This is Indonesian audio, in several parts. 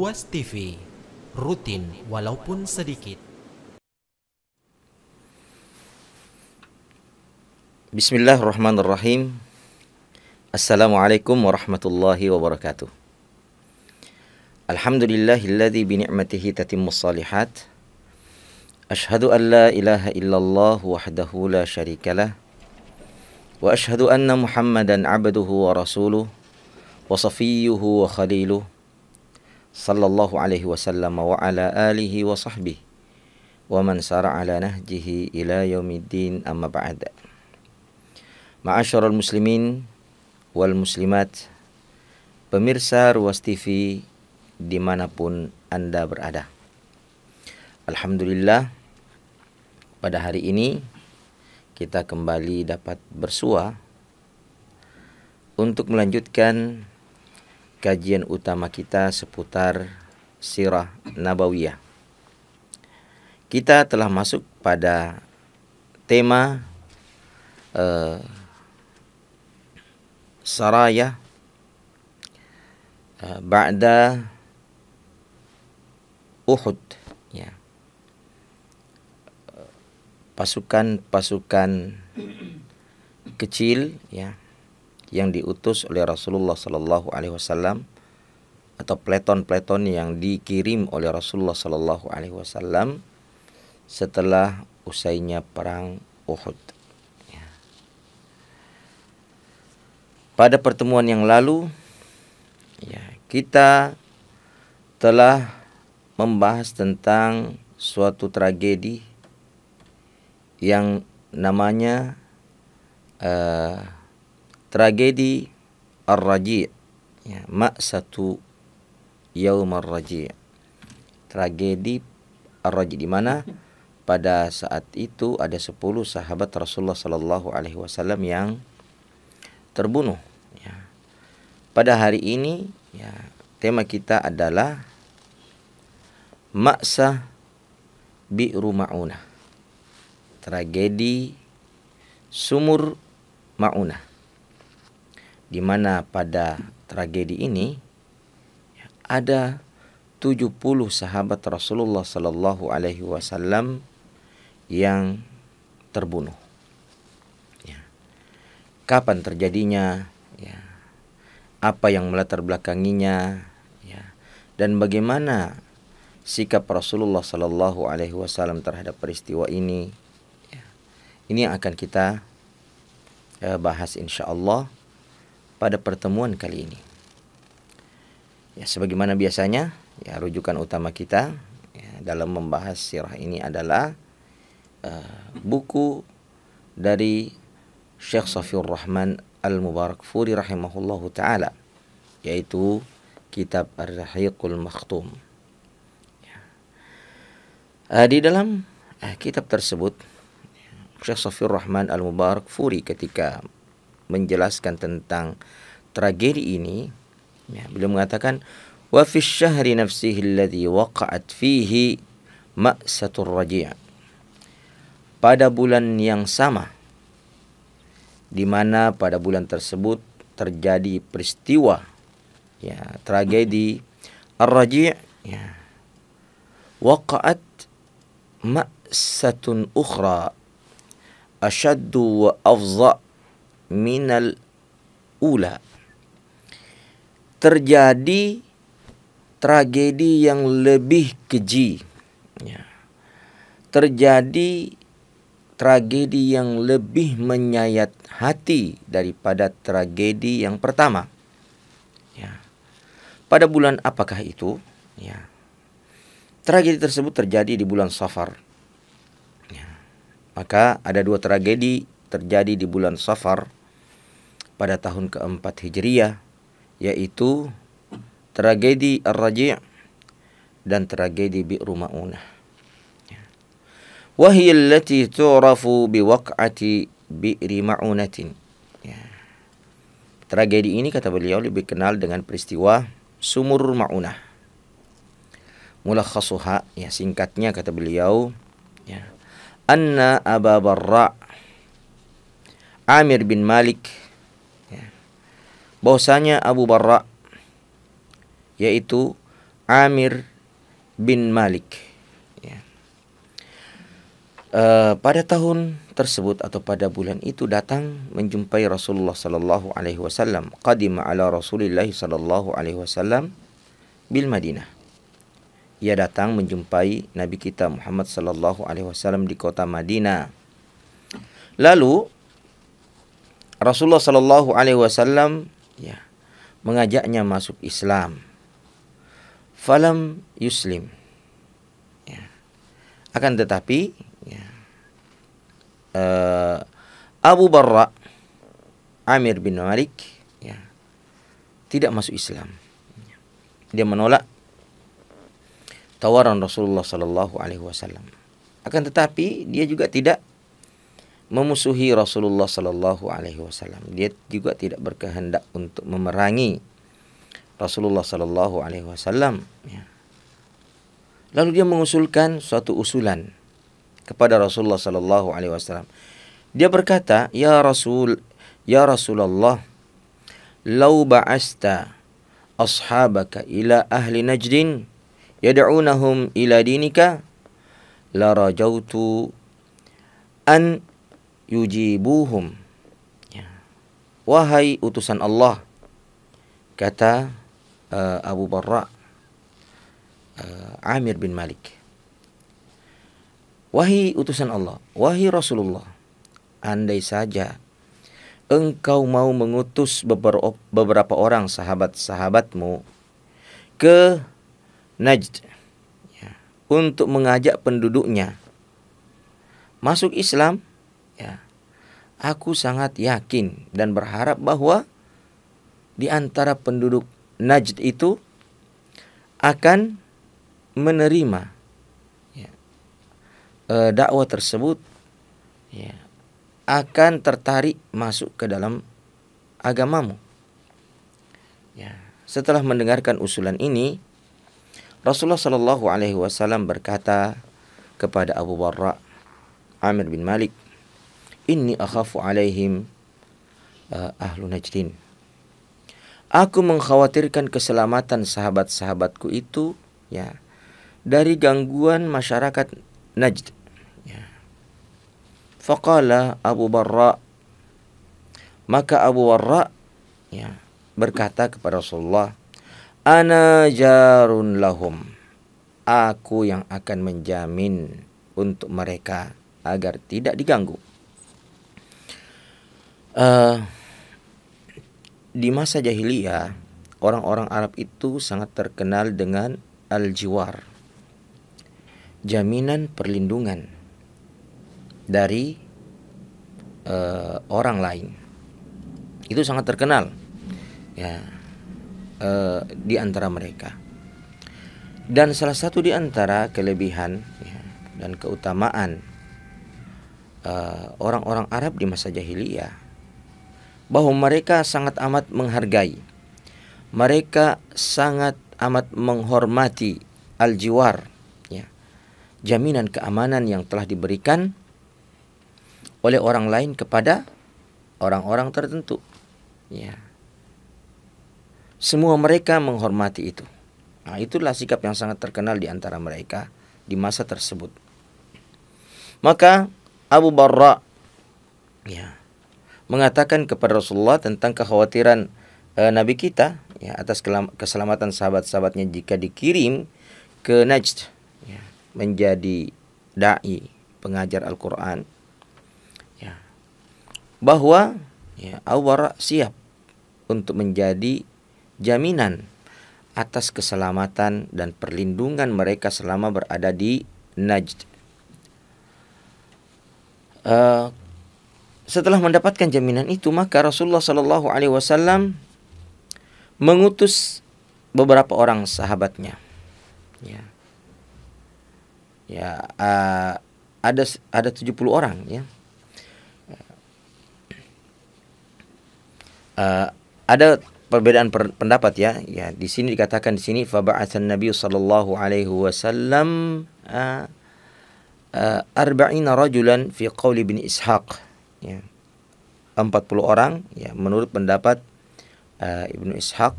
Ruas TV, rutin walaupun sedikit. Bismillahirrahmanirrahim. Assalamualaikum warahmatullahi wabarakatuh. Alhamdulillahilladzi bi ni'matihi tatimmus shalihat. Asyhadu an la ilaha illallah wahdahu la syarikalah. Wa asyhadu anna Muhammadan abduhu wa rasuluh wa safiyyuhu wa khaliluh. Sallallahu alaihi wasallam wa ala alihi wa sahbihi wa man sara ala nahjihi ila yaumiddin, amma ba'd. Ma'asyiral muslimin wal muslimat, pemirsa Ruas TV dimanapun Anda berada. Alhamdulillah, pada hari ini kita kembali dapat bersua untuk melanjutkan kajian utama kita seputar Sirah Nabawiyah. Kita telah masuk pada tema Saraya Ba'da Uhud, ya. Pasukan-pasukan kecil, ya, yang diutus oleh Rasulullah Sallallahu Alaihi Wasallam, atau peleton-peleton yang dikirim oleh Rasulullah Sallallahu Alaihi Wasallam setelah usainya perang Uhud. Ya. Pada pertemuan yang lalu, ya, kita telah membahas tentang suatu tragedi yang namanya tragedi Ar-Raji', ya, Ma'satu Yaum Ar-Raji'. Tragedi Ar-Raji', di mana pada saat itu ada 10 sahabat Rasulullah Sallallahu Alaihi Wasallam yang terbunuh. Ya. Pada hari ini, ya, tema kita adalah Ma'sa Bi'ru Ma'unah, tragedi Sumur Ma'unah, di mana pada tragedi ini ada 70 sahabat Rasulullah Sallallahu Alaihi Wasallam yang terbunuh. Ya. Kapan terjadinya? Ya. Apa yang melatar belakanginya? Ya. Dan bagaimana sikap Rasulullah Sallallahu Alaihi Wasallam terhadap peristiwa ini? Ya. Ini yang akan kita bahas insyaallah pada pertemuan kali ini. Ya, sebagaimana biasanya, ya, rujukan utama kita, ya, dalam membahas sirah ini adalah buku dari Syekh Safiur Rahman Al-Mubarakfuri rahimahullahu ta'ala, yaitu kitab Ar-Rahiqul Makhtum. Ya. Di dalam kitab tersebut, Syekh Safiur Rahman Al-Mubarakfuri ketika menjelaskan tentang tragedi ini, ya, beliau mengatakan, wa fi syahri nafsihi alladhi waqa'at fihi ma'satur raji'. Pada bulan yang sama, di mana pada bulan tersebut terjadi peristiwa, ya, tragedi Ar-Raji', ya, waqa'at ma'satun ukhra asyaddu wa afza' minal ula. Terjadi tragedi yang lebih keji, ya. Terjadi tragedi yang lebih menyayat hati daripada tragedi yang pertama. Ya. Pada bulan apakah itu? Ya. Tragedi tersebut terjadi di bulan Safar. Ya. Maka ada 2 tragedi terjadi di bulan Safar pada tahun ke-4 Hijriyah, yaitu tragedi Ar-Raji' dan tragedi Bi'ru Ma'unah. Wa hiya allati tu'rafu biwaq'ati Bi'ri Ma'unatin. Ya. Tragedi ini, kata beliau, lebih kenal dengan peristiwa Sumur Ma'unah. Mulakhasuha, ya, singkatnya, kata beliau, ya, anna Aba Barra' Amir bin Malik, bahwasanya Abu Barra, yaitu Amir bin Malik. Ya. Pada tahun tersebut atau pada bulan itu datang menjumpai Rasulullah sallallahu alaihi wasallam. Qadima ala Rasulillah sallallahu alaihi wasallam bil Madinah. Ia datang menjumpai Nabi kita Muhammad sallallahu alaihi wasallam di kota Madinah. Lalu Rasulullah sallallahu alaihi wasallam mengajaknya masuk Islam. Falam yuslim. Ya. Akan tetapi Abu Barra Amir bin Malik tidak masuk Islam. Dia menolak tawaran Rasulullah sallallahu alaihi wasallam. Akan tetapi dia juga tidak memusuhi Rasulullah sallallahu alaihi wasallam. Dia juga tidak berkehendak untuk memerangi Rasulullah sallallahu alaihi wasallam. Lalu dia mengusulkan suatu usulan kepada Rasulullah sallallahu alaihi wasallam. Dia berkata, "Ya Rasulullah, law ba'asta ashabaka ila ahli Najdin yad'unahum ila dinika la rajautu an yujibuhum." Wahai utusan Allah, kata Abu Barra Amir bin Malik, wahai utusan Allah, wahai Rasulullah, andai saja engkau mau mengutus beberapa orang sahabat-sahabatmu ke Najd untuk mengajak penduduknya masuk Islam, aku sangat yakin dan berharap bahwa di antara penduduk Najd itu akan menerima dakwah tersebut, akan tertarik masuk ke dalam agamamu. Setelah mendengarkan usulan ini, Rasulullah sallallahu alaihi wasallam berkata kepada Abu Barra Amir bin Malik, "Inni akhafu alaihim ahlu Najdin." Aku mengkhawatirkan keselamatan sahabat-sahabatku itu dari gangguan masyarakat Najd. Faqala Abu Barra, maka Abu Barra berkata kepada Rasulullah, "Ana jarun lahum." Aku yang akan menjamin untuk mereka agar tidak diganggu. Di masa jahiliyah, orang-orang Arab itu sangat terkenal dengan al-jiwar, jaminan perlindungan dari orang lain. Itu sangat terkenal di antara mereka. Dan salah satu di antara kelebihan dan keutamaan orang-orang Arab di masa jahiliyah, bahwa mereka sangat amat menghargai, mereka sangat amat menghormati al-jiwar, jaminan keamanan yang telah diberikan oleh orang lain kepada orang-orang tertentu. Semua mereka menghormati itu. Itulah sikap yang sangat terkenal di antara mereka di masa tersebut. Maka Abu Barra mengatakan kepada Rasulullah tentang kekhawatiran Nabi kita atas keselamatan sahabat-sahabatnya jika dikirim ke Najd menjadi da'i, pengajar Al-Quran, bahwa Abu Barra siap untuk menjadi jaminan atas keselamatan dan perlindungan mereka selama berada di Najd. Setelah mendapatkan jaminan itu, maka Rasulullah sallallahu alaihi wasallam mengutus beberapa orang sahabatnya. Ada 70 orang ada perbedaan pendapat di sini dikatakan di sini fa ba'atsan Nabi sallallahu alaihi wasallam 40 rajulan fi qauli bin Ishaq. 40 orang menurut pendapat Ibnu Ishaq.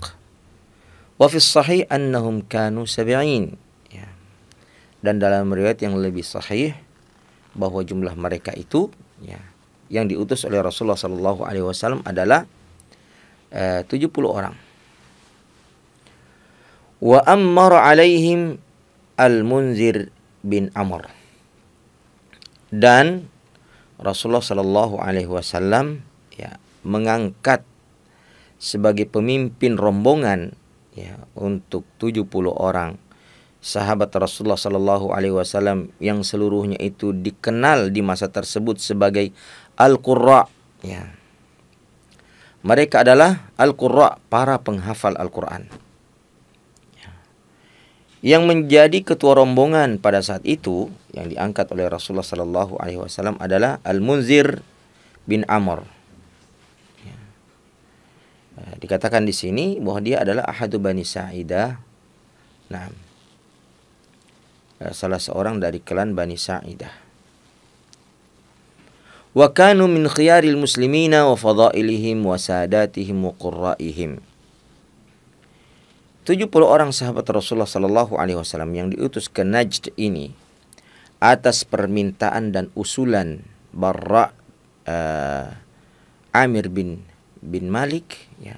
Wa fi sahih annahum kanu 70. Ya. Dan dalam riwayat yang lebih sahih bahwa jumlah mereka itu ya yang diutus oleh Rasulullah sallallahu alaihi wasallam adalah 70 orang. Wa ammara alaihim Al-Munzir bin Amr. Dan Rasulullah sallallahu alaihi wasallam ya mengangkat sebagai pemimpin rombongan ya untuk 70 orang sahabat Rasulullah sallallahu alaihi wasallam yang seluruhnya itu dikenal di masa tersebut sebagai Al-Qurra ya. Mereka adalah Al-Qurra, para penghafal Al-Qur'an. Ya. Yang menjadi ketua rombongan pada saat itu yang diangkat oleh Rasulullah sallallahu alaihi wasallam adalah Al-Munzir bin Amr. Ya. Dikatakan di sini bahwa dia adalah ahadu Bani Sa'idah. Nah, salah seorang dari klan Bani Sa'idah. Wa kanu min khiyaril muslimina wa fadailihim wa sadatihim wa qurraihim. 70 orang sahabat Rasulullah sallallahu alaihi wasallam yang diutus ke Najd ini atas permintaan dan usulan Barra Amir bin Malik ya,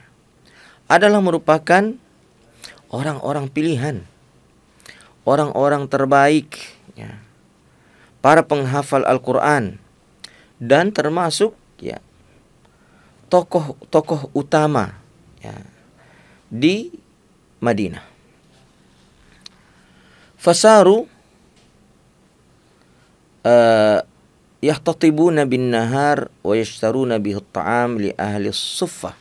adalah merupakan orang-orang pilihan, orang-orang terbaik ya, para penghafal Al-Qur'an, dan termasuk ya tokoh-tokoh utama ya di Madinah. Fasaru yahtatibuna bin nahar wa yashtaruna bihi at-ta'am li ahli as-suffah.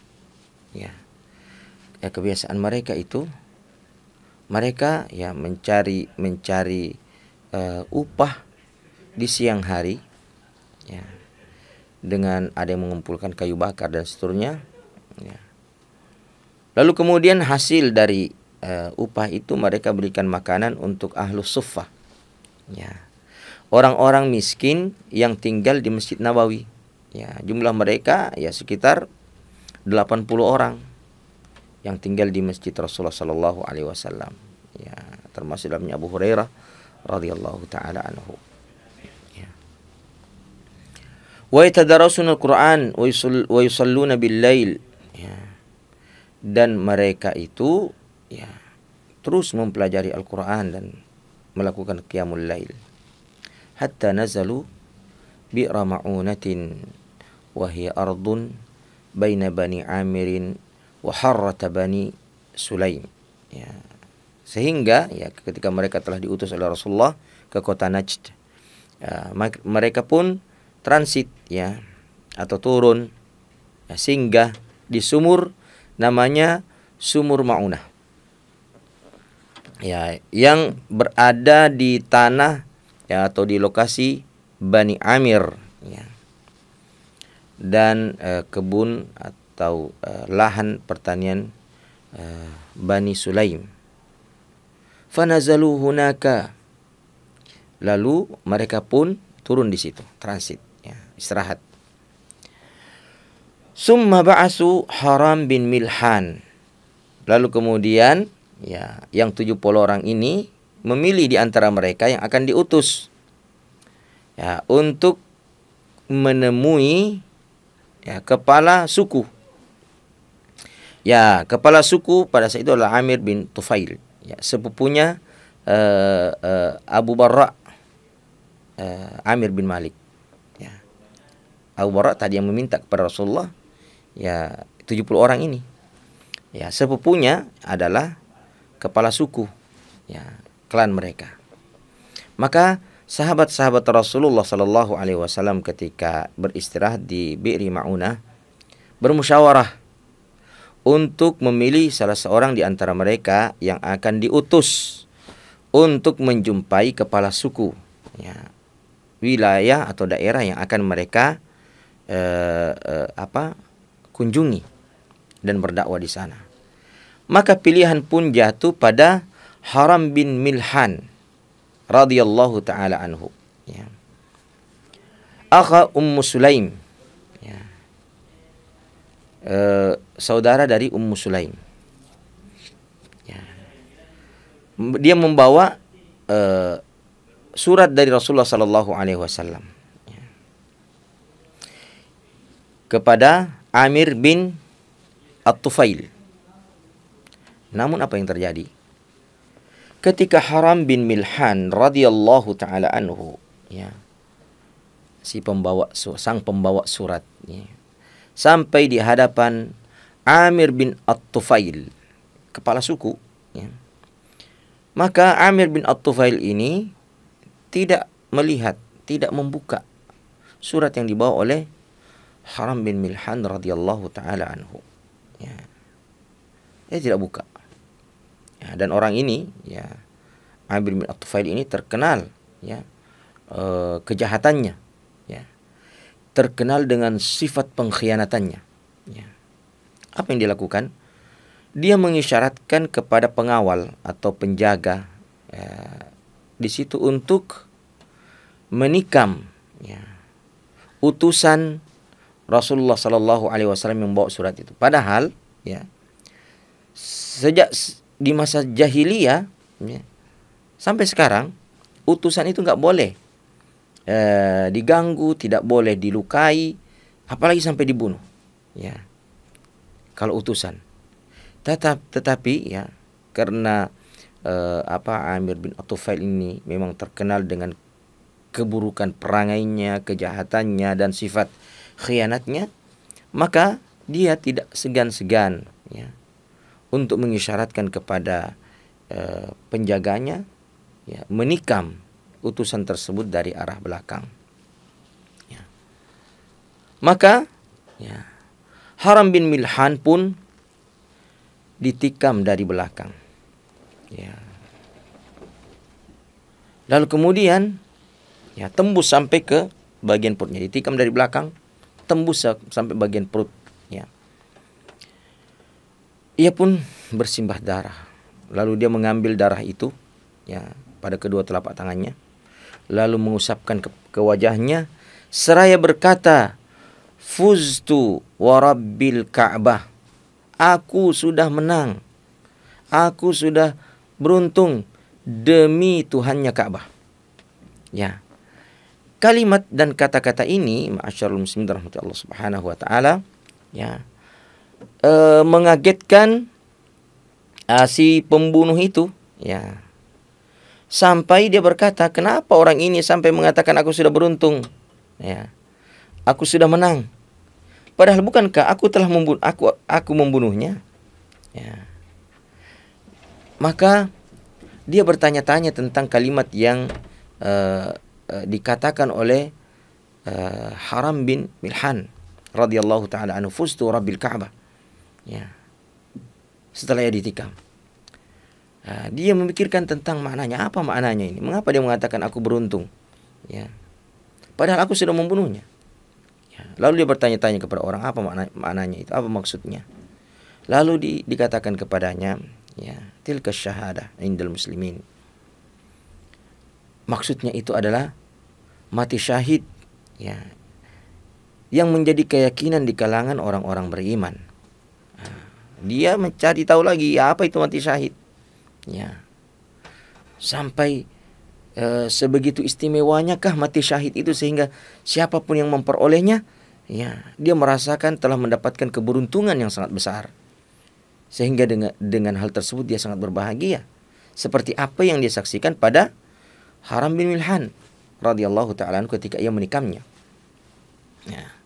Ya. Ya, kebiasaan mereka itu mereka ya mencari upah di siang hari ya, dengan ada yang mengumpulkan kayu bakar dan seterusnya ya. Lalu kemudian hasil dari upah itu mereka berikan makanan untuk ahlus suffah ya, orang-orang miskin yang tinggal di Masjid Nabawi ya. Jumlah mereka ya sekitar 80 orang yang tinggal di Masjid Rasulullah sallallahu alaihi wasallam ya, termasuk dalamnya Abu Hurairah radhiyallahu taala anhu. Wa yatadarasuna al-Qur'an wa yusalluna bil-lail ya. Dan mereka itu ya terus mempelajari Al-Qur'an dan melakukan qiyamul lail hatta nazalu bi'ra ma'unatin wa hiya ardun baina Bani Amirin wa Harrata Bani Sulaim ya. Sehingga ya ketika mereka telah diutus oleh Rasulullah ke kota Najd ya, mereka pun transit ya atau turun ya, singgah di sumur namanya Sumur Ma'unah ya, yang berada di tanah ya atau di lokasi Bani Amir ya, dan kebun atau lahan pertanian Bani Sulaim. Fanazalu hunaka, lalu mereka pun turun di situ, transit ya, istirahat. Summa ba'asu Haram bin Milhan. Lalu kemudian ya yang 70 orang ini memilih di antara mereka yang akan diutus ya untuk menemui ya kepala suku. Ya, kepala suku pada saat itu adalah Amir bin Tufail, ya, sepupunya Abu Barra Amir bin Malik. Ya. Abu Barra tadi yang meminta kepada Rasulullah ya 70 orang ini. Ya, sepupunya adalah kepala suku ya, klan mereka. Maka sahabat-sahabat Rasulullah sallallahu alaihi wasallam ketika beristirahat di Bi'ri Ma'unah bermusyawarah untuk memilih salah seorang di antara mereka yang akan diutus untuk menjumpai kepala suku ya, wilayah atau daerah yang akan mereka kunjungi dan berdakwah di sana. Maka pilihan pun jatuh pada Haram bin Milhan radhiyallahu taala anhu ya. Akha Ummu Sulaim ya. Saudara dari Ummu Sulaim ya. dia membawa surat dari Rasulullah sallallahu alaihi wasallam kepada Amir bin At-Tufail. Namun apa yang terjadi? Ketika Haram bin Milhan radhiyallahu taala anhu, ya, sang pembawa surat, ya, sampai di hadapan Amir bin At-Tufail, kepala suku, ya, maka Amir bin At-Tufail ini tidak melihat, tidak membuka surat yang dibawa oleh Haram bin Milhan radhiyallahu taala anhu. Ya. Dia tidak buka. Ya, dan orang ini, ya, Amir bin At-Tufail ini terkenal, ya, kejahatannya, ya, terkenal dengan sifat pengkhianatannya. Ya. Apa yang dilakukan? Dia mengisyaratkan kepada pengawal atau penjaga, ya, di situ untuk menikam, ya, utusan Rasulullah Sallallahu Alaihi Wasallam yang membawa surat itu. Padahal, ya, sejak di masa jahiliyah, ya, sampai sekarang utusan itu nggak boleh diganggu, tidak boleh dilukai, apalagi sampai dibunuh. Ya, kalau utusan. Tetapi, ya, karena Amir bin At-Tufail ini memang terkenal dengan keburukan perangainya, kejahatannya, dan sifat khianatnya, maka dia tidak segan-segan, ya, untuk mengisyaratkan kepada penjaganya, ya, menikam utusan tersebut dari arah belakang. Ya. Maka, ya, Haram bin Milhan pun ditikam dari belakang. Ya. Lalu kemudian, ya, tembus sampai ke bagian perutnya, ditikam dari belakang, tembus sampai bagian perut. Ya. Ia pun bersimbah darah. Lalu dia mengambil darah itu, ya, pada kedua telapak tangannya, lalu mengusapkan ke wajahnya seraya berkata, "Fuztu wa rabbil Ka'bah." Aku sudah menang. Aku sudah beruntung demi Tuhannya Ka'bah. Ya. Kalimat dan kata-kata ini, ma'asyarul muslimin rahmati Allah Subhanahu wa taala, ya, mengagetkan si pembunuh itu, ya. Sampai dia berkata, "Kenapa orang ini sampai mengatakan aku sudah beruntung? Ya. Aku sudah menang. Padahal bukankah aku telah aku membunuhnya?" Ya. Maka dia bertanya-tanya tentang kalimat yang dikatakan oleh Haram bin Milhan radhiyallahu taala anhu, "Fustu rabbil Ka'bah." Ya. Setelah ia ditikam, dia memikirkan tentang maknanya. Apa maknanya ini? Mengapa dia mengatakan aku beruntung? Ya. Padahal aku sudah membunuhnya. Ya. Lalu dia bertanya-tanya kepada orang, apa maknanya itu? Apa maksudnya? Lalu dikatakan kepadanya, ya, tilka syahadah indal muslimin. Maksudnya itu adalah mati syahid, ya, yang menjadi keyakinan di kalangan orang-orang beriman. Dia mencari tahu lagi, ya, apa itu mati syahid. Ya. Sampai sebegitu istimewanya kah mati syahid itu sehingga siapapun yang memperolehnya, ya, dia merasakan telah mendapatkan keberuntungan yang sangat besar. Sehingga dengan hal tersebut dia sangat berbahagia. Seperti apa yang dia saksikan pada Haram bin Milhan radhiyallahu ta'ala ketika ia menikamnya. Ya.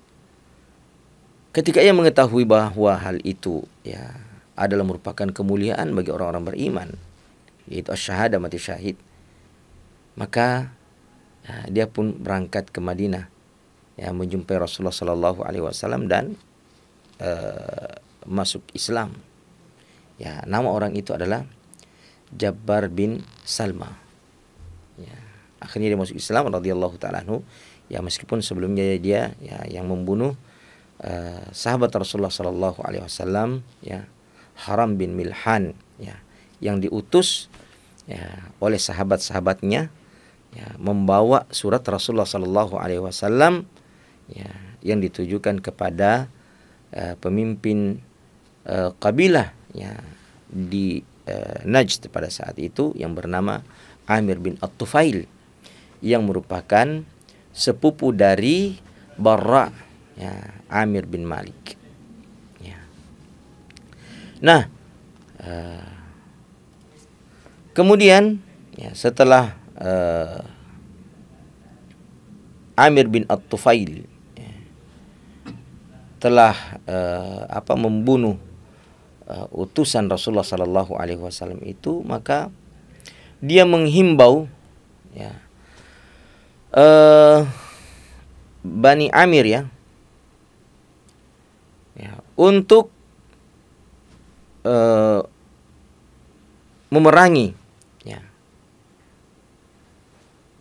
Ketika ia mengetahui bahwa hal itu, ya, adalah merupakan kemuliaan bagi orang-orang beriman, yaitu asyhadah, mati syahid, maka, ya, dia pun berangkat ke Madinah, ya, menjumpai Rasulullah Sallallahu Alaihi Wasallam dan masuk Islam. Ya, nama orang itu adalah Jabbar bin Salma. Ya, akhirnya dia masuk Islam radhiyallahu ta'ala anhu. Ya, meskipun sebelumnya dia, ya, yang membunuh sahabat Rasulullah Sallallahu Alaihi Wasallam, ya, Haram bin Milhan, ya, yang diutus, ya, oleh sahabat-sahabatnya, ya, membawa surat Rasulullah Sallallahu Alaihi Wasallam, ya, yang ditujukan kepada pemimpin kabilah, ya, di Najd pada saat itu yang bernama Amir bin At-Tufail, yang merupakan sepupu dari Barra, ya, Amir bin Malik. Ya. Nah, kemudian ya, setelah Amir bin At-Tufail ya, telah membunuh utusan Rasulullah Sallallahu Alaihi Wasallam itu, maka dia menghimbau ya, Bani Amir ya, untuk memerangi ya,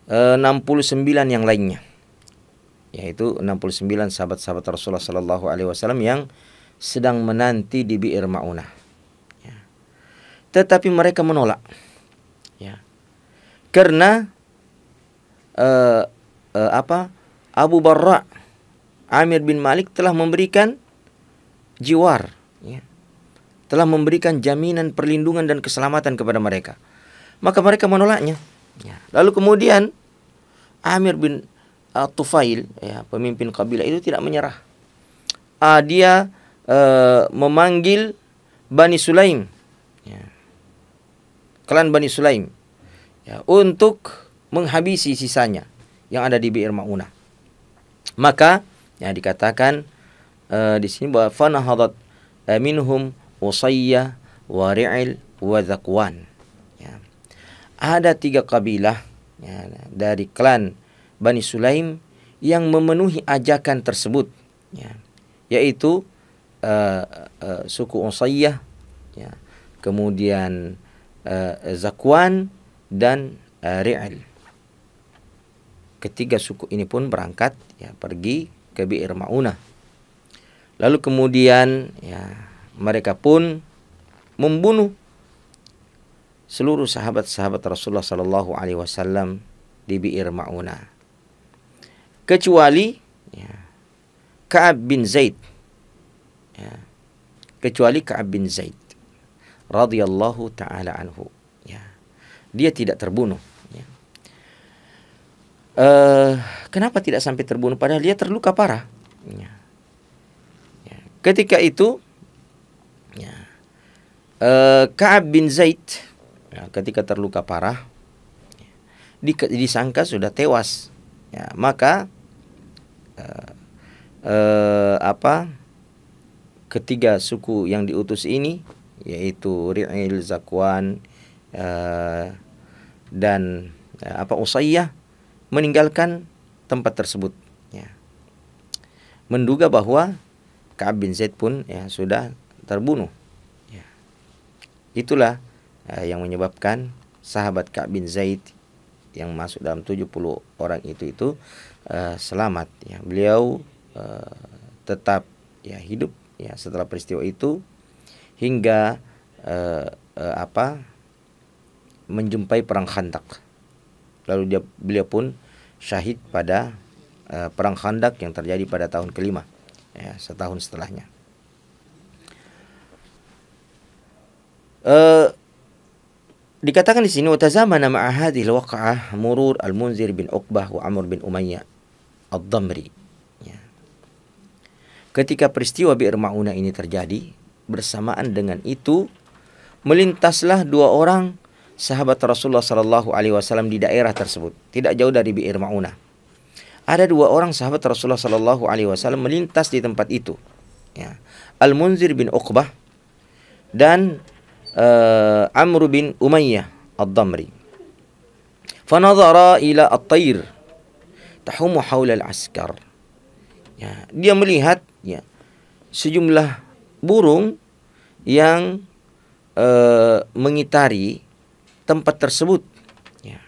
69 yang lainnya, yaitu 69 sahabat-sahabat Rasulullah Sallallahu Alaihi Wasallam yang sedang menanti di Bi'ir Ma'unah. Ya. Tetapi mereka menolak, ya, karena Abu Barra Amir bin Malik telah memberikan jiwar, ya, telah memberikan jaminan perlindungan dan keselamatan kepada mereka. Maka mereka menolaknya. Ya. Lalu kemudian Amir bin Tufail, ya, pemimpin kabilah itu tidak menyerah. Dia memanggil Bani Sulaim, ya, klan Bani Sulaim, ya, untuk menghabisi sisanya yang ada di Bi'ir Ma'unah. Maka ya dikatakan di sini bahwa fanahadat minhum Usayyah wa Ri'il wa Zakwan. Ya. Ada 3 kabilah ya, dari klan Bani Sulaim yang memenuhi ajakan tersebut, ya, yaitu suku Usayyah, ya, kemudian Zakwan dan Ri'il. Ketiga suku ini pun berangkat ya, pergi ke Bi'ir Ma'unah. Lalu kemudian ya, mereka pun membunuh seluruh sahabat-sahabat Rasulullah Sallallahu Alaihi Wasallam di Bi'ir Ma'unah, kecuali ya, Ka'ab bin Zaid, ya, kecuali Ka'ab bin Zaid radhiyallahu taala anhu, ya, dia tidak terbunuh, ya. Kenapa tidak sampai terbunuh padahal dia terluka parah, ya. Ya. Ketika itu ya, Ka'ab bin Zaid ya, ketika terluka parah ya, disangka sudah tewas, ya, maka ketiga suku yang diutus ini, yaitu Ri'il, Zakwan dan Usayyah, meninggalkan tempat tersebut, ya, menduga bahwa Ka'ab bin Zaid pun ya, sudah terbunuh, ya. Itulah yang menyebabkan sahabat Ka'ab bin Zaid yang masuk dalam 70 orang itu selamat, ya. Beliau tetap ya hidup ya setelah peristiwa itu hingga menjumpai perang Khandaq. Lalu beliau pun syahid pada perang Khandaq yang terjadi pada tahun ke-5, ya, setahun setelahnya. Dikatakan di sini watazamana ma'a hadhihi al-waqa'ah murur al-Munzir bin Uqbah wa Amr bin Umayyah ad-Damri. Ya. Ketika peristiwa Bi'ir Ma'unah ini terjadi, bersamaan dengan itu melintaslah 2 orang sahabat Rasulullah Sallallahu Alaihi Wasallam di daerah tersebut, tidak jauh dari Bi'ir Ma'unah. Ada 2 orang sahabat Rasulullah Sallallahu Alaihi Wasallam melintas di tempat itu, ya. Al-Munzir bin Uqbah dan Amr bin Umayyah ad-Damri. Fanadhara ila at-tayr tahumu haula al-askar. Ya, dia melihat ya sejumlah burung yang mengitari tempat tersebut, ya.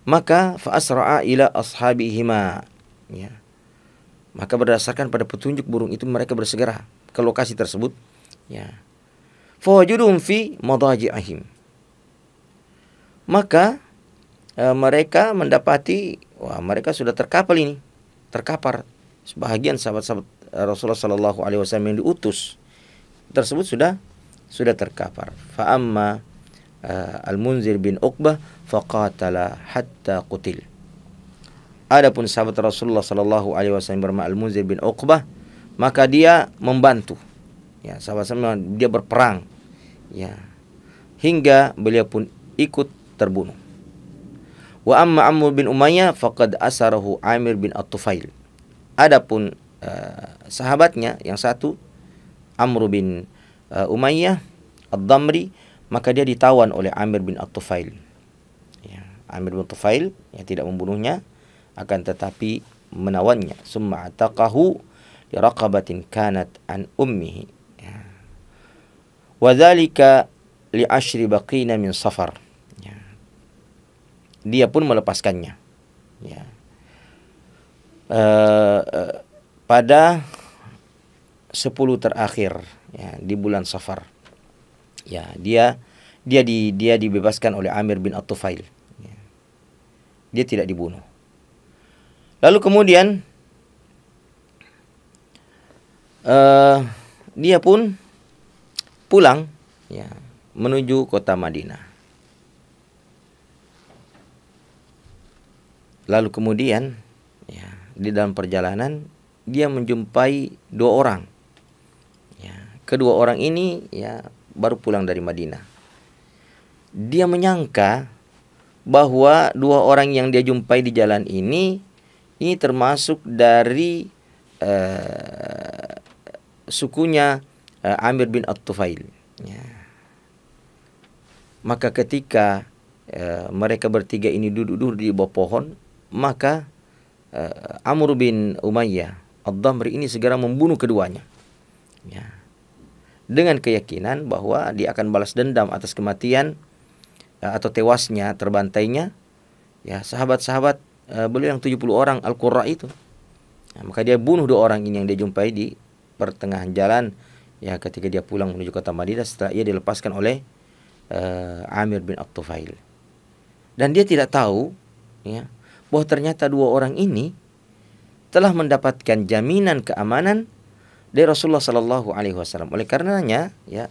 Maka fa asra'a ila ashabihima, ya. Maka berdasarkan pada petunjuk burung itu mereka bersegera ke lokasi tersebut, ya. Fawajuduhum fi madaji'ahim. Maka mereka mendapati, wah, mereka sudah terkapar. Sebahagian sahabat-sahabat Rasulullah Sallallahu Alaihi Wasallam yang diutus tersebut sudah terkapar. Fa amma Al-Munzir bin Uqbah faqatala hatta qutil. Adapun sahabat Rasulullah sallallahu alaihi wasallam bernama Al-Munzir bin Uqbah, maka dia membantu, ya, sama-sama dia berperang, ya, hingga beliau pun ikut terbunuh. Wa amma Amr bin Umayyah faqad asarahu Amir bin At-Tufail. Adapun sahabatnya yang satu, Amr bin Umayyah Ad-Damri, maka dia ditawan oleh Amir bin At-Tufail. Ya, Amir bin At-Tufail yang tidak membunuhnya, akan tetapi menawannya. Summa ataqahu li raqabatin kanat an ummihi. Ya. Wa dzalika li ashri baqina min Safar. Ya. Dia pun melepaskannya. Ya. Pada 10 terakhir, ya, di bulan Safar. Ya, dia dibebaskan oleh Amir bin At-Tufail. Ya. Dia tidak dibunuh. Lalu kemudian dia pun pulang, ya, menuju kota Madinah. Lalu kemudian, ya, di dalam perjalanan dia menjumpai 2 orang. Ya, kedua orang ini, ya, baru pulang dari Madinah. Dia menyangka bahwa 2 orang yang dia jumpai di jalan ini termasuk dari sukunya Amir bin At-Tufail. Ya. Maka ketika mereka bertiga ini duduk-duduk di bawah pohon, maka Amr bin Umayyah Ad-Damri ini segera membunuh keduanya. Ya. Dengan keyakinan bahwa dia akan balas dendam atas kematian atau tewasnya, terbantainya, ya, sahabat-sahabat beliau yang 70 orang Al-Qurra itu. Nah, maka dia bunuh 2 orang ini yang dia jumpai di pertengahan jalan, ya, ketika dia pulang menuju kota Madinah setelah ia dilepaskan oleh Amir bin At-Tufail. Dan dia tidak tahu, ya, bahwa ternyata 2 orang ini telah mendapatkan jaminan keamanan dari Rasulullah sallallahu alaihi wasallam. Oleh karenanya, ya,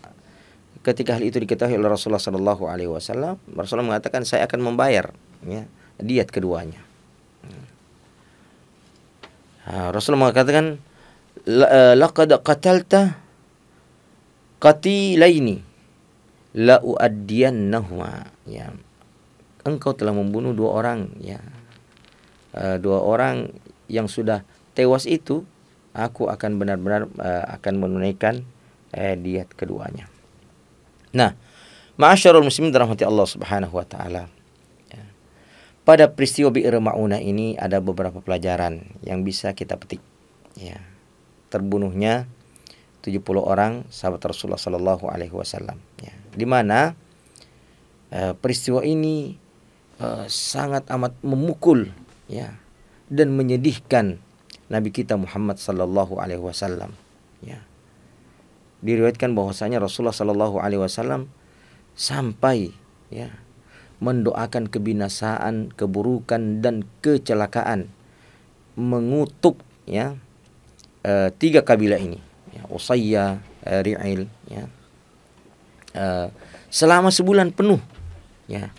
ketika hal itu diketahui oleh Rasulullah sallallahu alaihi wasallam, Rasulullah mengatakan, saya akan membayar, ya, diat keduanya. Rasulullah mengatakan, laqad qatalta qatilaini la uaddiyannahuma. Ya, engkau telah membunuh 2 orang, ya, 2 orang yang sudah tewas itu, aku akan benar-benar akan menunaikan diat keduanya. Nah, ma'asyarul muslimin dirahmati Allah Subhanahu wa taala. Ya. Pada peristiwa Bi'r Ma'unah ini ada beberapa pelajaran yang bisa kita petik. Ya. Terbunuhnya 70 orang sahabat Rasulullah sallallahu alaihi wasallam, ya. Di mana peristiwa ini sangat amat memukul, ya, dan menyedihkan Nabi kita Muhammad sallallahu alaihi wasallam, ya. Diriwayatkan bahwasanya Rasulullah sallallahu alaihi wasallam sampai, ya, mendoakan kebinasaan, keburukan dan kecelakaan, mengutuk, ya, 3 kabilah ini, ya, Usayyah, Ri'il, ya, selama sebulan penuh, ya,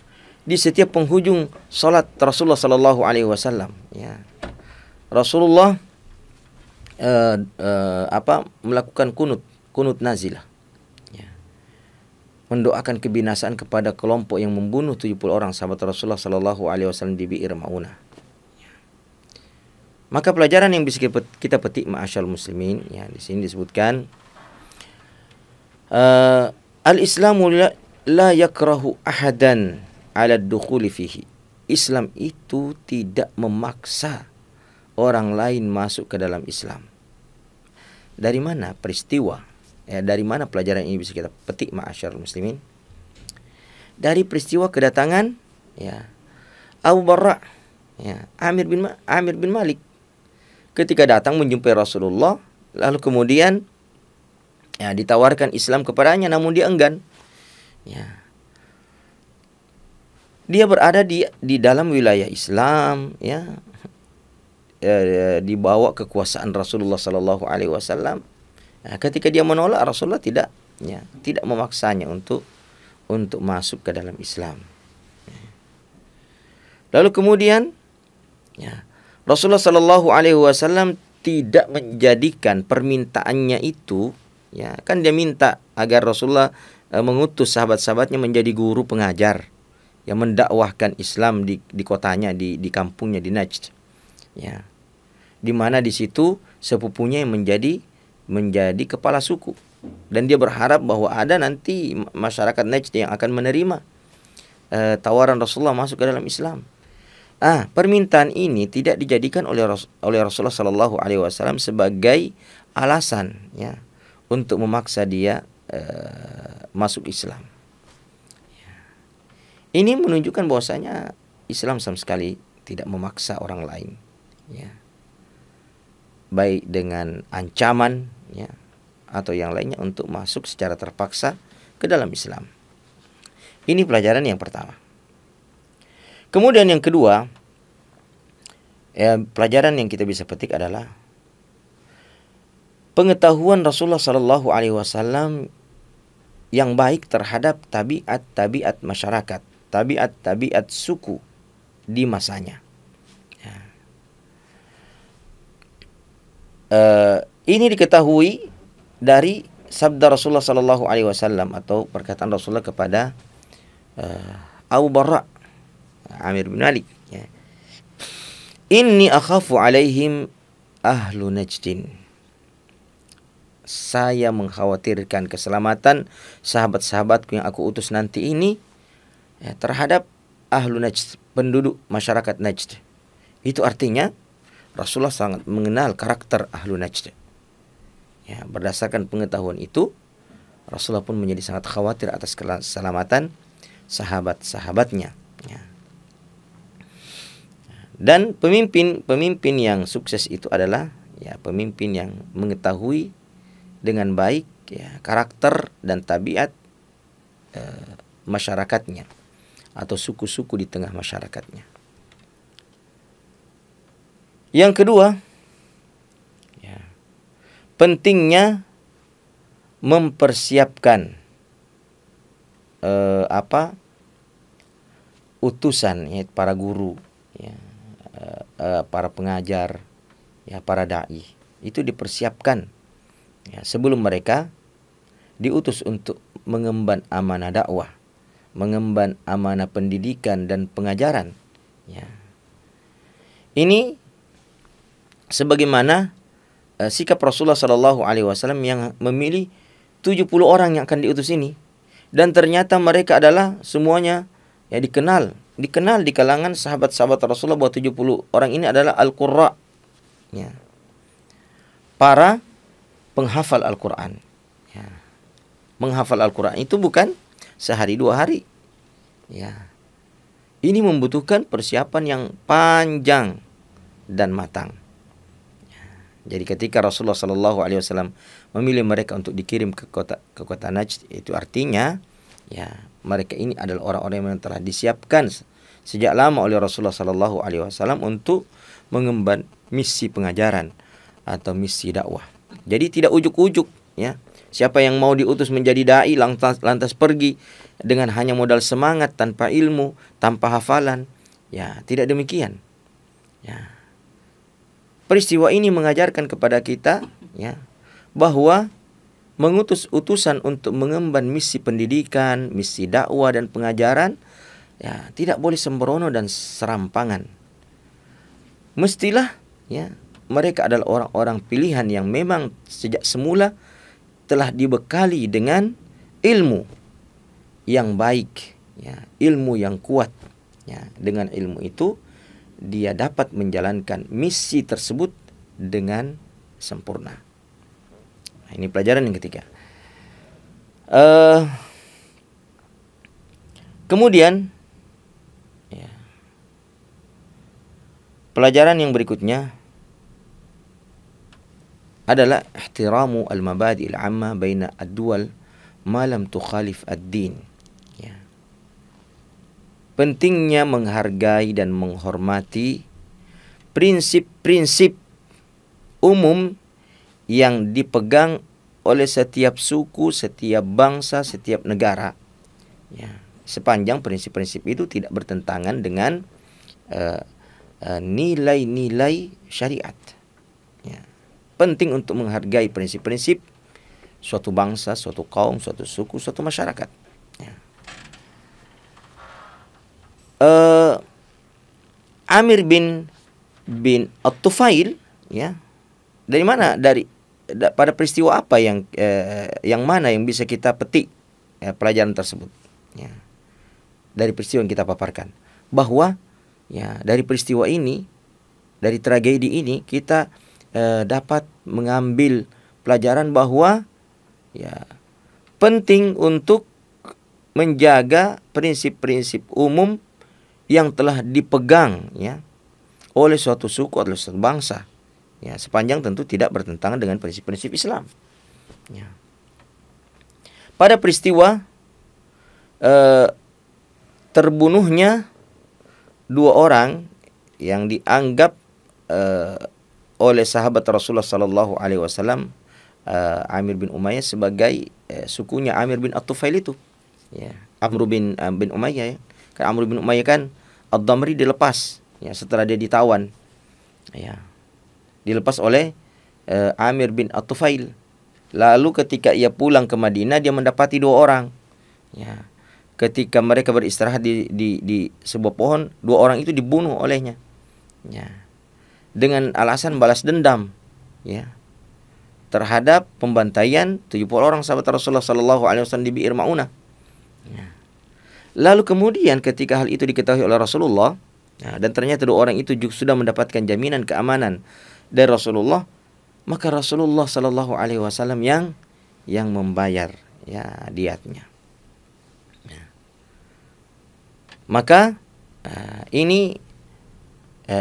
di setiap penghujung salat Rasulullah sallallahu alaihi wasallam, ya, Rasulullah melakukan kunut nazilah, ya, mendoakan kebinasaan kepada kelompok yang membunuh 70 orang sahabat Rasulullah sallallahu alaihi wasallam di Bi'r Ma'unah. Ya. Maka pelajaran yang bisa kita petik, ma'asyarul muslimin, ya, di sini disebutkan al-Islamu la yakrahu ahadan 'ala ad-dukhuli fihi. Islam itu tidak memaksa orang lain masuk ke dalam Islam. Dari mana peristiwa, ya, dari mana pelajaran ini bisa kita petik, ma'asyarul muslimin? Dari peristiwa kedatangan, ya, Abu Barra, ya, Amir bin Malik, ketika datang menjumpai Rasulullah, lalu kemudian, ya, ditawarkan Islam kepadanya, namun dia enggan. Ya. Dia berada di dalam wilayah Islam, ya, dibawa kekuasaan Rasulullah sallallahu alaihi wasallam. Ketika dia menolak, Rasulullah tidak memaksanya untuk untuk masuk ke dalam Islam. Lalu kemudian ya, Rasulullah Shallallahu Alaihi Wasallam tidak menjadikan permintaannya itu, ya kan dia minta agar Rasulullah mengutus sahabat-sahabatnya menjadi guru pengajar yang mendakwahkan Islam di kotanya, di kampungnya di Najd, ya, di mana di situ sepupunya yang menjadi kepala suku, dan dia berharap bahwa ada nanti masyarakat Najd yang akan menerima tawaran Rasulullah masuk ke dalam Islam. Permintaan ini tidak dijadikan oleh Rasulullah Shallallahu Alaihi Wasallam sebagai alasan, ya, untuk memaksa dia masuk Islam. Ini menunjukkan bahwasanya Islam sama sekali tidak memaksa orang lain, ya, baik dengan ancaman, ya, atau yang lainnya untuk masuk secara terpaksa ke dalam Islam. Ini pelajaran yang pertama. Kemudian yang kedua, pelajaran yang kita bisa petik adalah pengetahuan Rasulullah Sallallahu Alaihi Wasallam yang baik terhadap tabiat masyarakat, tabiat suku di masanya. Ini diketahui dari sabda Rasulullah Sallallahu Alaihi Wasallam atau perkataan Rasulullah kepada Abu Barra Amir bin Malik, ya. Inni akhafu alaihim ahlu Najdin. Saya mengkhawatirkan keselamatan sahabat-sahabatku yang aku utus nanti ini, ya, terhadap ahlu Najd, penduduk masyarakat Najd. Itu artinya Rasulullah sangat mengenal karakter ahlu Najd. Ya, berdasarkan pengetahuan itu, Rasulullah pun menjadi sangat khawatir atas keselamatan sahabat-sahabatnya. Ya. Dan pemimpin yang sukses itu adalah, ya, pemimpin yang mengetahui dengan baik, ya, karakter dan tabiat masyarakatnya atau suku-suku di tengah masyarakatnya. Yang kedua, ya, pentingnya mempersiapkan utusan, ya, para guru, ya, para pengajar, ya, para dai, itu dipersiapkan, ya, sebelum mereka diutus untuk mengemban amanah dakwah, mengemban amanah pendidikan dan pengajaran, ya. Ini sebagaimana sikap Rasulullah Shallallahu Alaihi Wasallam yang memilih 70 orang yang akan diutus ini, dan ternyata mereka adalah semuanya, ya, dikenal di kalangan sahabat-sahabat Rasulullah bahwa 70 orang ini adalah Al-Qurra, ya, para penghafal Al-Quran, ya. Menghafal Al-Quran itu bukan sehari dua hari, ya. Ini membutuhkan persiapan yang panjang dan matang, ya. Jadi ketika Rasulullah Shallallahu Alaihi Wasallam memilih mereka untuk dikirim ke kota Najd, itu artinya, ya, mereka ini adalah orang-orang yang telah disiapkan sejak lama oleh Rasulullah Shallallahu Alaihi Wasallam untuk mengemban misi pengajaran atau misi dakwah. Jadi tidak ujuk-ujuk, ya. Siapa yang mau diutus menjadi dai lantas pergi dengan hanya modal semangat, tanpa ilmu, tanpa hafalan, ya, tidak demikian, ya. Peristiwa ini mengajarkan kepada kita, ya, bahwa mengutus utusan untuk mengemban misi pendidikan, misi dakwah dan pengajaran, ya, tidak boleh sembrono dan serampangan. Mestilah, ya, mereka adalah orang-orang pilihan yang memang sejak semula telah dibekali dengan ilmu yang baik, ya, ilmu yang kuat, ya. Dengan ilmu itu dia dapat menjalankan misi tersebut dengan sempurna. Nah, ini pelajaran yang ketiga. Kemudian, ya, pelajaran yang berikutnya adalah ihtiramu al-mabadi al-amma baina ad-duwal ma lam tukhalif ad-din, ya. Pentingnya menghargai dan menghormati prinsip-prinsip umum yang dipegang oleh setiap suku, setiap bangsa, setiap negara Ya, sepanjang prinsip-prinsip itu tidak bertentangan dengan nilai-nilai syariat. Ya. Penting untuk menghargai prinsip-prinsip suatu bangsa, suatu kaum, suatu suku, suatu masyarakat. Ya. Amir bin At-Tufail, ya, dari mana? Pada peristiwa apa yang mana yang bisa kita petik pelajaran tersebut? Ya. Dari peristiwa yang kita paparkan, bahwa ya dari peristiwa ini, dari tragedi ini kita dapat mengambil pelajaran bahwa ya penting untuk menjaga prinsip-prinsip umum yang telah dipegang ya oleh suatu suku atau suatu bangsa, ya, sepanjang tentu tidak bertentangan dengan prinsip-prinsip Islam. Ya. Pada peristiwa terbunuhnya dua orang yang dianggap oleh sahabat Rasulullah Sallallahu Alaihi Wasallam, Amir bin Umayyah sebagai sukunya Amir bin At-Tufail itu, ya, Amr bin Umayyah, ya. Karena Amr bin Umayyah kan Ad-Damri dilepas, ya, setelah dia ditawan, ya, dilepas oleh Amir bin At-Tufail. Lalu ketika ia pulang ke Madinah, dia mendapati dua orang, ya. Ketika mereka beristirahat di sebuah pohon, dua orang itu dibunuh olehnya, ya, dengan alasan balas dendam, ya, terhadap pembantaian 70 orang sahabat Rasulullah Sallallahu Alaihi Wasallam di Bi'ir Ma'unah. Ya. Lalu kemudian ketika hal itu diketahui oleh Rasulullah, ya, dan ternyata dua orang itu juga sudah mendapatkan jaminan keamanan dari Rasulullah, maka Rasulullah Sallallahu Alaihi Wasallam yang membayar, ya, diatnya. Ya. Maka ini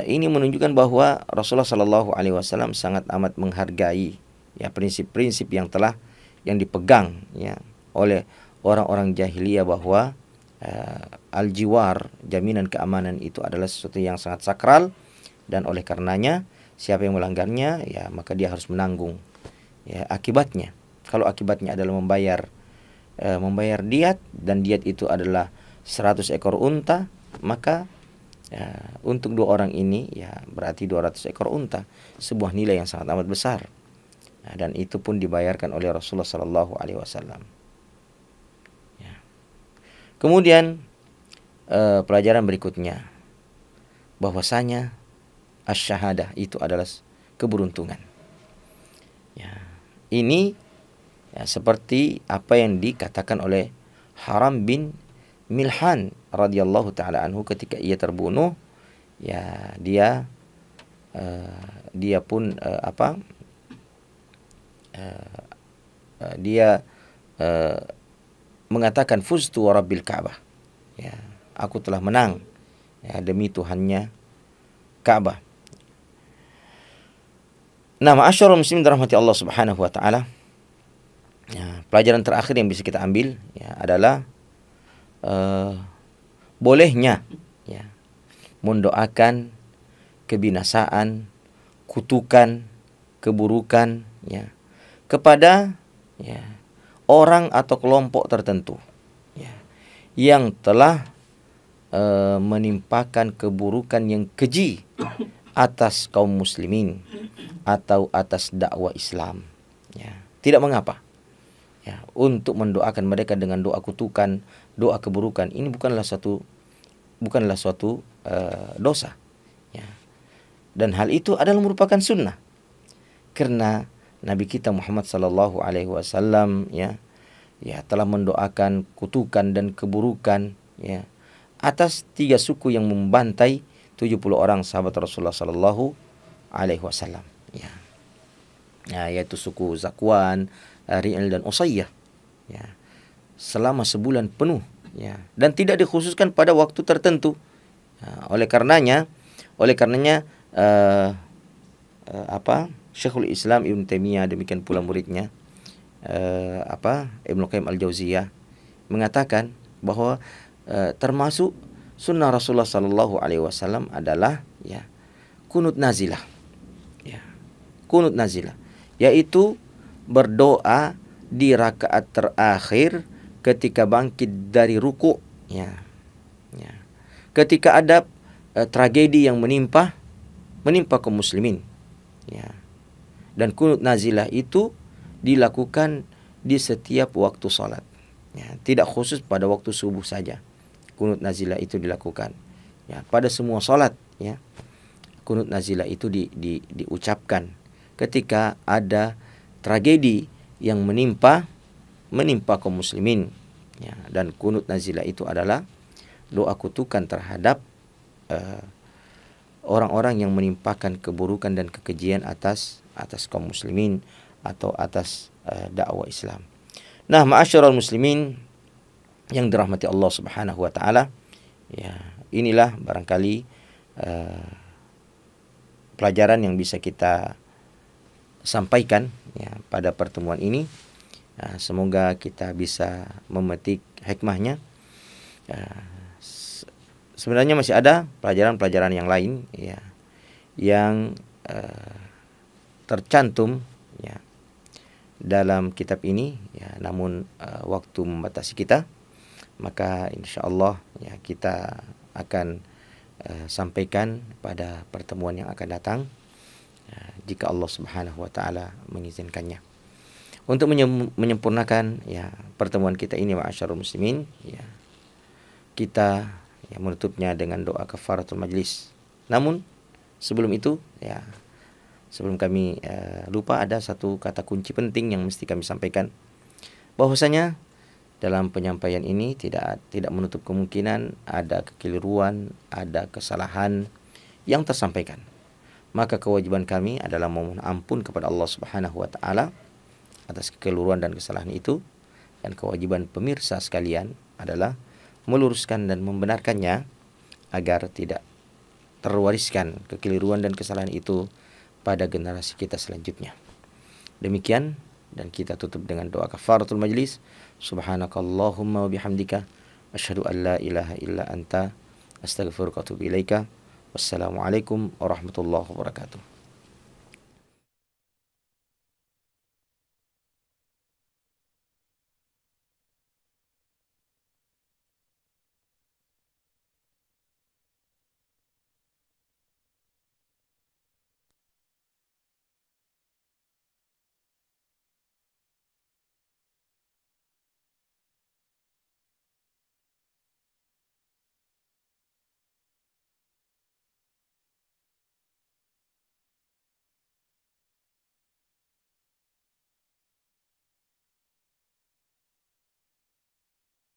menunjukkan bahwa Rasulullah Sallallahu Alaihi Wasallam sangat amat menghargai, ya, prinsip-prinsip yang dipegang, ya, oleh orang-orang jahiliyah, bahwa al-jiwar, jaminan keamanan itu adalah sesuatu yang sangat sakral, dan oleh karenanya siapa yang melanggarnya, ya, maka dia harus menanggung, ya, akibatnya. Kalau akibatnya adalah membayar diat, dan diat itu adalah 100 ekor unta, maka ya, untuk dua orang ini, ya, berarti 200 ekor unta, sebuah nilai yang sangat amat besar. Nah, dan itu pun dibayarkan oleh Rasulullah Sallallahu Alaihi Wasallam. Ya. Kemudian pelajaran berikutnya, bahwasanya asy-syahadah itu adalah keberuntungan. Ya. Ini, ya, seperti apa yang dikatakan oleh Haram bin Milhan radhiyallahu taala anhu ketika ia terbunuh, ya, dia pun dia mengatakan fuztu wa rabbil Ka'bah, ya, aku telah menang, ya, demi Tuhannya Ka'bah. Nah, ma'asyiral muslimin dirahmati Allah Subhanahu wa taala, ya, pelajaran terakhir yang bisa kita ambil, ya, adalah bolehnya, ya, mendoakan kebinasaan, kutukan, keburukan, ya, kepada, ya, orang atau kelompok tertentu, ya, yang telah menimpakan keburukan yang keji atas kaum muslimin atau atas dakwah Islam, ya. Tidak mengapa, ya, untuk mendoakan mereka dengan doa kutukan, doa keburukan. Ini bukanlah suatu dosa, ya. Dan hal itu adalah merupakan sunnah, karena Nabi kita Muhammad sallallahu alaihi wasallam, ya, telah mendoakan kutukan dan keburukan, ya, atas 3 suku yang membantai 70 orang sahabat Rasulullah sallallahu alaihi wasallam, ya. Yaitu suku Zakwan, Ri'il dan Usayyah, ya, selama sebulan penuh, ya, dan tidak dikhususkan pada waktu tertentu. Oleh karenanya Syekhul Islam Ibn Taimiyah, demikian pula muridnya Ibnu Qayyim Al-Jauziyah, mengatakan bahwa termasuk sunnah Rasulullah sallallahu alaihi wasallam adalah, ya, kunut nazilah, ya, kunut nazilah, yaitu berdoa di rakaat terakhir ketika bangkit dari ruku', ya. Ketika ada tragedi yang menimpa kaum muslimin, ya. Dan kunut nazilah itu dilakukan di setiap waktu salat, ya. Tidak khusus pada waktu subuh saja. Kunut nazilah itu dilakukan, ya, pada semua salat, ya. Kunut nazilah itu diucapkan ketika ada tragedi yang menimpa kaum muslimin, ya. Dan kunut nazilah itu adalah doa kutukan terhadap orang-orang yang menimpakan keburukan dan kekejian atas kaum muslimin atau atas dakwah Islam. Nah, ma'asyiral muslimin yang dirahmati Allah Subhanahu wa taala, ya, inilah barangkali pelajaran yang bisa kita sampaikan, ya, pada pertemuan ini. Semoga kita bisa memetik hikmahnya. Sebenarnya masih ada pelajaran-pelajaran yang lain, ya, yang tercantum, ya, dalam kitab ini, ya, namun waktu membatasi kita, maka insyaallah, ya, kita akan sampaikan pada pertemuan yang akan datang, jika Allah Subhanahu wa taala mengizinkannya. Untuk menyempurnakan, ya, pertemuan kita ini, ma'asyarul muslimin, ya, kita, ya, menutupnya dengan doa kafaratul majlis. Namun sebelum itu, ya, sebelum kami lupa, ada satu kata kunci penting yang mesti kami sampaikan, bahwasanya dalam penyampaian ini tidak menutup kemungkinan ada kekeliruan, ada kesalahan yang tersampaikan. Maka kewajiban kami adalah memohon ampun kepada Allah Subhanahu wa taala atas kekeliruan dan kesalahan itu, dan kewajiban pemirsa sekalian adalah meluruskan dan membenarkannya agar tidak terwariskan kekeliruan dan kesalahan itu pada generasi kita selanjutnya. Demikian, dan kita tutup dengan doa kafaratul majlis. Subhanakallahumma wa bihamdika asyhadu an la ilaha illa anta astaghfiruka wa atubu ilaika. Wassalamualaikum warahmatullahi wabarakatuh.